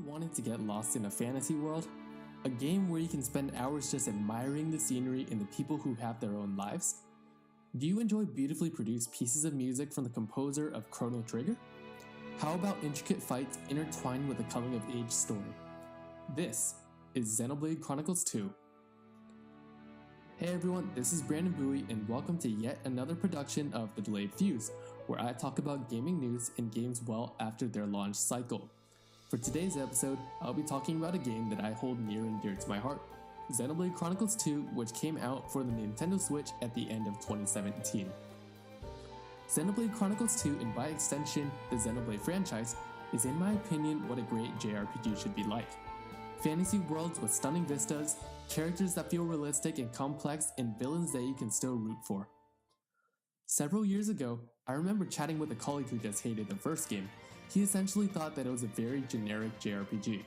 wanted to get lost in a fantasy world? A game where you can spend hours just admiring the scenery and the people who have their own lives? Do you enjoy beautifully produced pieces of music from the composer of Chrono Trigger? How about intricate fights intertwined with a coming-of-age story? This is Xenoblade Chronicles 2. Hey everyone, this is Brandon Bowie and welcome to yet another production of The Delayed Fuse, where I talk about gaming news and games well after their launch cycle. For today's episode, I'll be talking about a game that I hold near and dear to my heart, Xenoblade Chronicles 2, which came out for the Nintendo Switch at the end of 2017. Xenoblade Chronicles 2, and by extension, the Xenoblade franchise, is in my opinion what a great JRPG should be like. Fantasy worlds with stunning vistas, characters that feel realistic and complex, and villains that you can still root for. Several years ago, I remember chatting with a colleague who just hated the first game. He essentially thought that it was a very generic JRPG.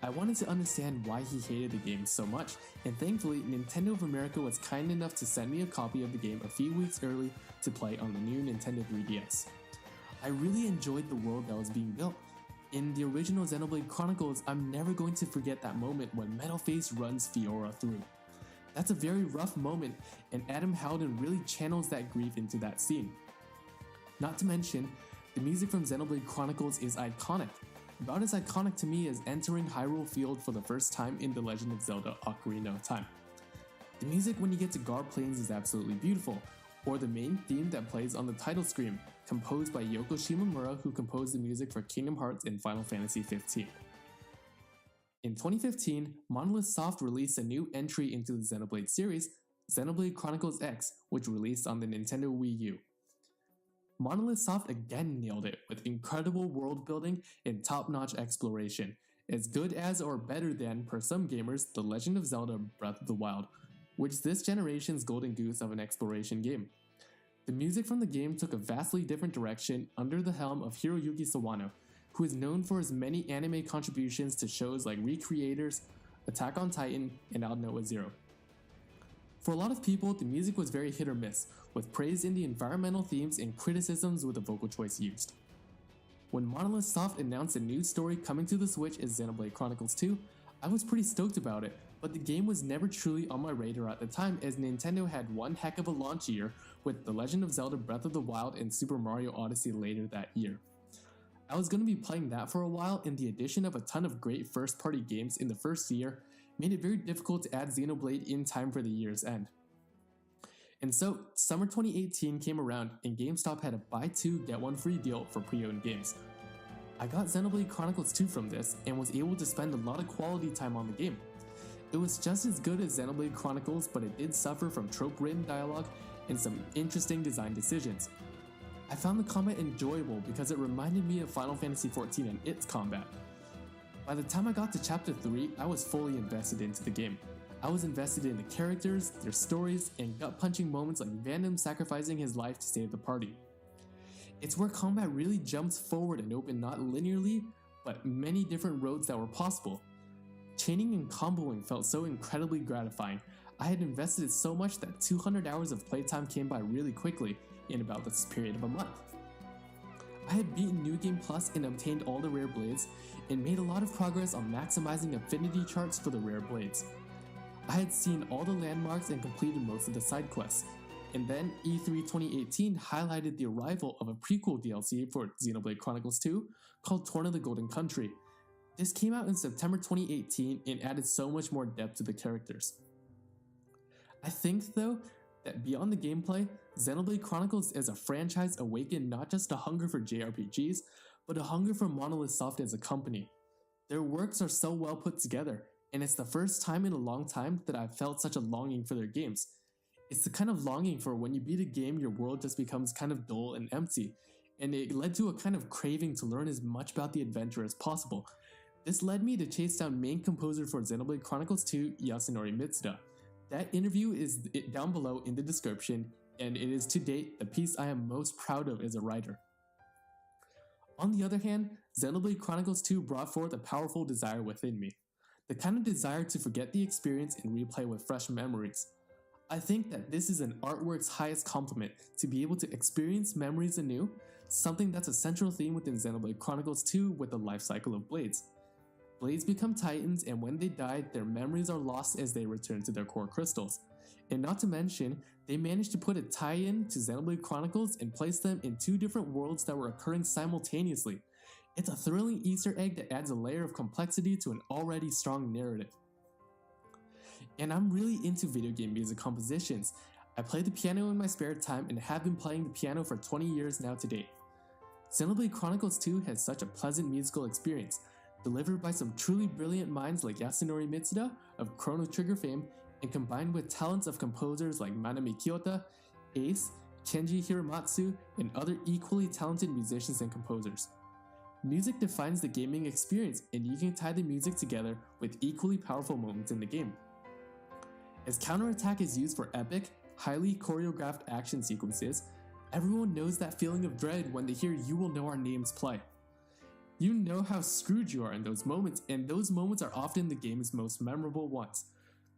I wanted to understand why he hated the game so much, and thankfully Nintendo of America was kind enough to send me a copy of the game a few weeks early to play on the new Nintendo 3DS. I really enjoyed the world that was being built. In the original Xenoblade Chronicles, I'm never going to forget that moment when Metalface runs Fiora through. That's a very rough moment, and Adam Howden really channels that grief into that scene. Not to mention, the music from Xenoblade Chronicles is iconic. About as iconic to me as entering Hyrule Field for the first time in The Legend of Zelda Ocarina of Time. The music when you get to Gar Plains is absolutely beautiful, or the main theme that plays on the title screen, composed by Yoko Shimomura, who composed the music for Kingdom Hearts and Final Fantasy XV. In 2015, Monolith Soft released a new entry into the Xenoblade series, Xenoblade Chronicles X, which released on the Nintendo Wii U. Monolith Soft again nailed it with incredible world building and top-notch exploration, as good as or better than, per some gamers, The Legend of Zelda Breath of the Wild, which is this generation's golden goose of an exploration game. The music from the game took a vastly different direction under the helm of Hiroyuki Sawano, who is known for his many anime contributions to shows like Recreators, Attack on Titan, and Aldnoah Zero. For a lot of people, the music was very hit or miss, with praise in the environmental themes and criticisms with the vocal choice used. When Monolith Soft announced a new story coming to the Switch as Xenoblade Chronicles 2, I was pretty stoked about it, but the game was never truly on my radar at the time as Nintendo had one heck of a launch year with The Legend of Zelda Breath of the Wild and Super Mario Odyssey later that year. I was going to be playing that for a while, and the addition of a ton of great first-party games in the first year made it very difficult to add Xenoblade in time for the year's end. And so, summer 2018 came around and GameStop had a buy two get one free deal for pre-owned games. I got Xenoblade Chronicles 2 from this and was able to spend a lot of quality time on the game. It was just as good as Xenoblade Chronicles, but it did suffer from trope-ridden dialogue and some interesting design decisions. I found the combat enjoyable because it reminded me of Final Fantasy XIV and its combat. By the time I got to Chapter 3, I was fully invested into the game. I was invested in the characters, their stories, and gut-punching moments like Vandham sacrificing his life to save the party. It's where combat really jumps forward and opened not linearly, but many different roads that were possible. Chaining and comboing felt so incredibly gratifying. I had invested so much that 200 hours of playtime came by really quickly in about this period of a month. I had beaten New Game Plus and obtained all the rare blades, and made a lot of progress on maximizing affinity charts for the rare blades. I had seen all the landmarks and completed most of the side quests, and then E3 2018 highlighted the arrival of a prequel DLC for Xenoblade Chronicles 2 called Torna the Golden Country. This came out in September 2018 and added so much more depth to the characters. I think though, that beyond the gameplay, Xenoblade Chronicles as a franchise awakened not just a hunger for JRPGs, but a hunger for Monolith Soft as a company. Their works are so well put together, and it's the first time in a long time that I've felt such a longing for their games. It's the kind of longing for when you beat a game your world just becomes kind of dull and empty, and it led to a kind of craving to learn as much about the adventure as possible. This led me to chase down main composer for Xenoblade Chronicles 2, Yasunori Mitsuda. That interview is down below in the description, and it is to date the piece I am most proud of as a writer. On the other hand, Xenoblade Chronicles 2 brought forth a powerful desire within me. The kind of desire to forget the experience and replay with fresh memories. I think that this is an artwork's highest compliment, to be able to experience memories anew, something that's a central theme within Xenoblade Chronicles 2 with the life cycle of blades. Blades become titans, and when they die, their memories are lost as they return to their core crystals. And not to mention, they managed to put a tie-in to Xenoblade Chronicles and place them in 2 different worlds that were occurring simultaneously. It's a thrilling Easter egg that adds a layer of complexity to an already strong narrative. And I'm really into video game music compositions. I play the piano in my spare time and have been playing the piano for 20 years now to date. Xenoblade Chronicles 2 has such a pleasant musical experience, delivered by some truly brilliant minds like Yasunori Mitsuda of Chrono Trigger fame, and combined with talents of composers like Manami Kiyota, Ace, Kenji Hiramatsu, and other equally talented musicians and composers. Music defines the gaming experience, and you can tie the music together with equally powerful moments in the game. As counterattack is used for epic, highly choreographed action sequences, everyone knows that feeling of dread when they hear "You Will Know Our Names" play. You know how screwed you are in those moments, and those moments are often the game's most memorable ones.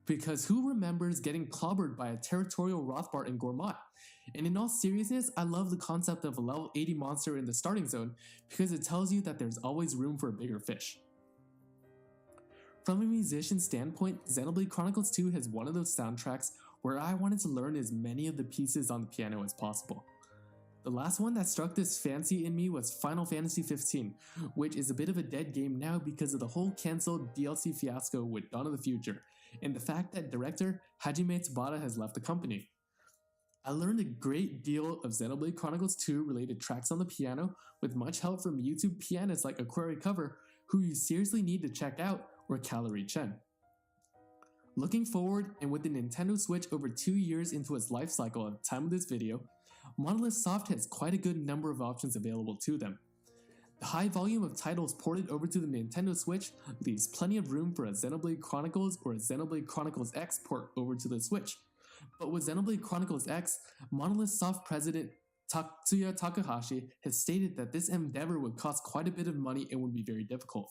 Because who remembers getting clobbered by a territorial Rothbart in Gourmet? And in all seriousness, I love the concept of a level 80 monster in the starting zone because it tells you that there's always room for a bigger fish. From a musician's standpoint, Xenoblade Chronicles 2 has one of those soundtracks where I wanted to learn as many of the pieces on the piano as possible. The last one that struck this fancy in me was Final Fantasy XV, which is a bit of a dead game now because of the whole cancelled DLC fiasco with Dawn of the Future, and the fact that director Hajime Tabata has left the company. I learned a great deal of Xenoblade Chronicles 2 related tracks on the piano with much help from YouTube pianists like Aquari Cover, who you seriously need to check out, or Calorie Chen. Looking forward, and with the Nintendo Switch over 2 years into its life cycle at the time of this video, Monolith Soft has quite a good number of options available to them. The high volume of titles ported over to the Nintendo Switch leaves plenty of room for a Xenoblade Chronicles or a Xenoblade Chronicles X port over to the Switch. But with Xenoblade Chronicles X, Monolith Soft president Tatsuya Takahashi has stated that this endeavor would cost quite a bit of money and would be very difficult.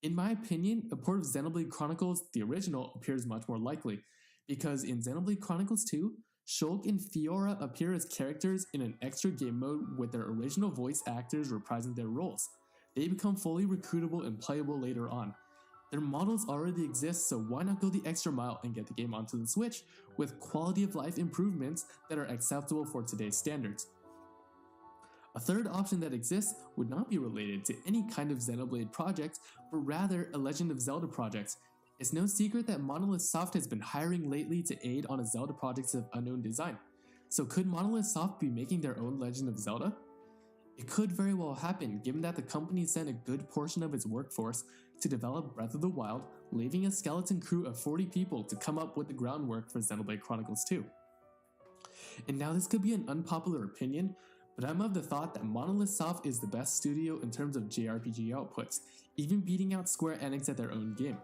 In my opinion, a port of Xenoblade Chronicles, the original, appears much more likely, because in Xenoblade Chronicles 2, Shulk and Fiora appear as characters in an extra game mode with their original voice actors reprising their roles. They become fully recruitable and playable later on. Their models already exist, so why not go the extra mile and get the game onto the Switch with quality of life improvements that are acceptable for today's standards. A third option that exists would not be related to any kind of Xenoblade project, but rather a Legend of Zelda project. It's no secret that Monolith Soft has been hiring lately to aid on a Zelda project of unknown design. So could Monolith Soft be making their own Legend of Zelda? It could very well happen, given that the company sent a good portion of its workforce to develop Breath of the Wild, leaving a skeleton crew of 40 people to come up with the groundwork for Xenoblade Chronicles 2. And now this could be an unpopular opinion, but I'm of the thought that Monolith Soft is the best studio in terms of JRPG outputs, even beating out Square Enix at their own game.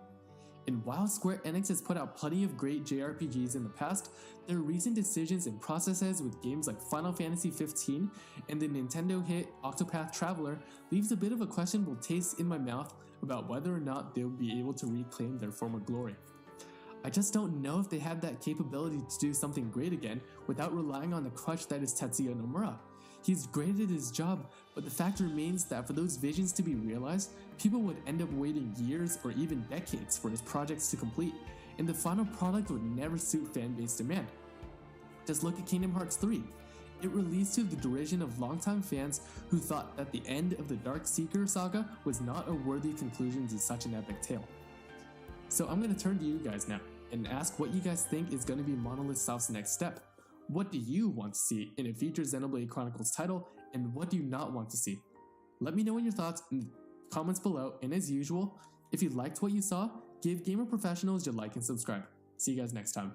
And while Square Enix has put out plenty of great JRPGs in the past, their recent decisions and processes with games like Final Fantasy XV and the Nintendo hit Octopath Traveler leaves a bit of a questionable taste in my mouth about whether or not they'll be able to reclaim their former glory. I just don't know if they have that capability to do something great again without relying on the crutch that is Tetsuya Nomura. He's great at his job, but the fact remains that for those visions to be realized, people would end up waiting years or even decades for his projects to complete, and the final product would never suit fan-base demand. Just look at Kingdom Hearts 3. It released to the derision of longtime fans who thought that the end of the Dark Seeker saga was not a worthy conclusion to such an epic tale. So I'm going to turn to you guys now and ask what you guys think is going to be Monolith Soft's next step. What do you want to see in a future Xenoblade Chronicles title, and what do you not want to see? Let me know your thoughts in the comments below, and as usual, if you liked what you saw, give Gamer Professionals your like and subscribe. See you guys next time.